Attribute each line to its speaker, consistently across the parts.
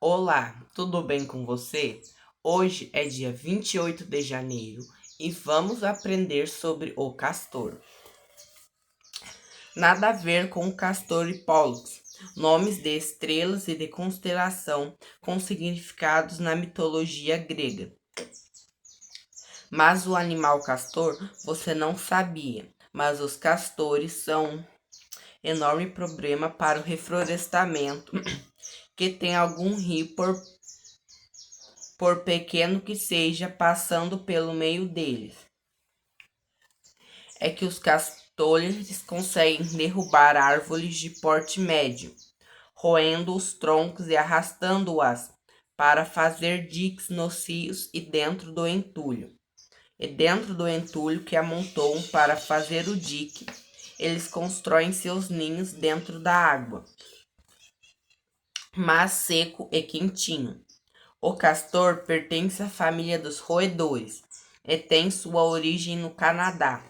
Speaker 1: Olá, tudo bem com você? Hoje é dia 28 de janeiro e vamos aprender sobre o castor. Nada a ver com o castor e Pollux, nomes de estrelas e de constelação com significados na mitologia grega. Mas o animal castor você não sabia, mas os castores são um enorme problema para o reflorestamento que tem algum rio por pequeno que seja, passando pelo meio deles. É que os castores conseguem derrubar árvores de porte médio, roendo os troncos e arrastando-as para fazer diques nos rios e dentro do entulho. E dentro do entulho que amontoam para fazer o dique, eles constroem seus ninhos dentro da água, mas seco e quentinho. O castor pertence à família dos roedores e tem sua origem no Canadá.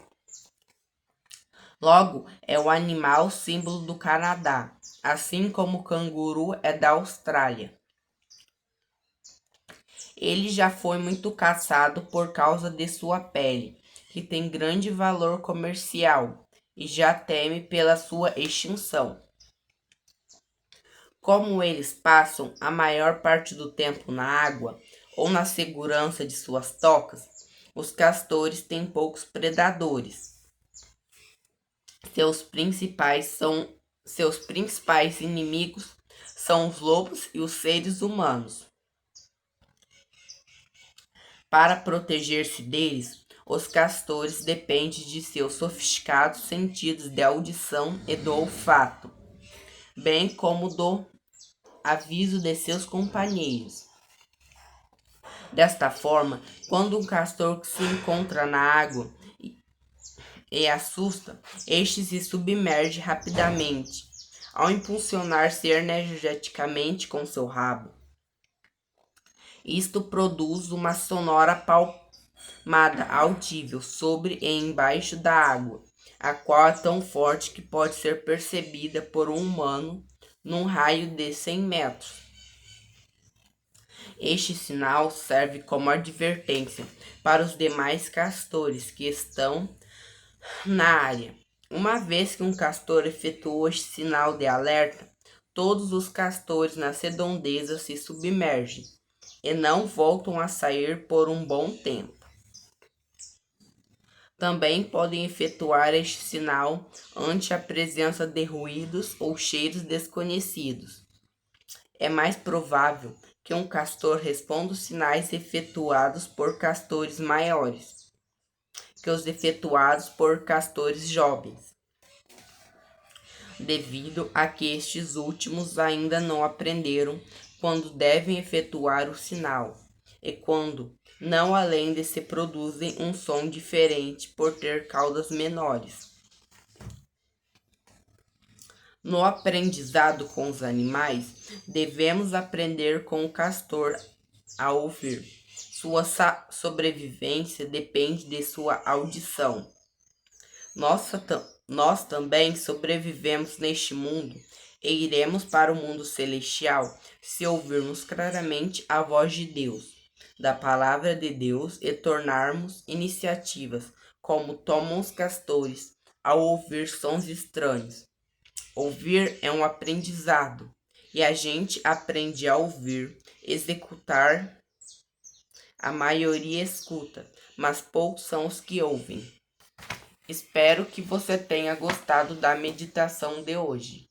Speaker 1: Logo, é o animal símbolo do Canadá, assim como o canguru é da Austrália. Ele já foi muito caçado por causa de sua pele, que tem grande valor comercial, e já teme pela sua extinção. Como eles passam a maior parte do tempo na água ou na segurança de suas tocas, os castores têm poucos predadores. Seus principais inimigos são os lobos e os seres humanos. Para proteger-se deles, os castores dependem de seus sofisticados sentidos de audição e do olfato, bem como do aviso de seus companheiros. Desta forma, quando um castor se encontra na água e assusta, este se submerge rapidamente, ao impulsionar-se energeticamente com seu rabo. Isto produz uma sonora palmada audível sobre e embaixo da água, a qual é tão forte que pode ser percebida por um humano num raio de 100 metros. Este sinal serve como advertência para os demais castores que estão na área. Uma vez que um castor efetuou este sinal de alerta, todos os castores nas redondezas se submergem e não voltam a sair por um bom tempo. Também podem efetuar este sinal ante a presença de ruídos ou cheiros desconhecidos. É mais provável que um castor responda os sinais efetuados por castores maiores que os efetuados por castores jovens, devido a que estes últimos ainda não aprenderam quando devem efetuar o sinal e quando não, além de se produzem um som diferente por ter caudas menores. No aprendizado com os animais, devemos aprender com o castor a ouvir. Sua sobrevivência depende de sua audição. Nós também sobrevivemos neste mundo e iremos para o mundo celestial se ouvirmos claramente a voz de Deus, da palavra de Deus e tornarmos iniciativas como tomam os castores ao ouvir sons estranhos. Ouvir é um aprendizado e a gente aprende a ouvir, executar. A maioria escuta, mas poucos são os que ouvem. Espero que você tenha gostado da meditação de hoje.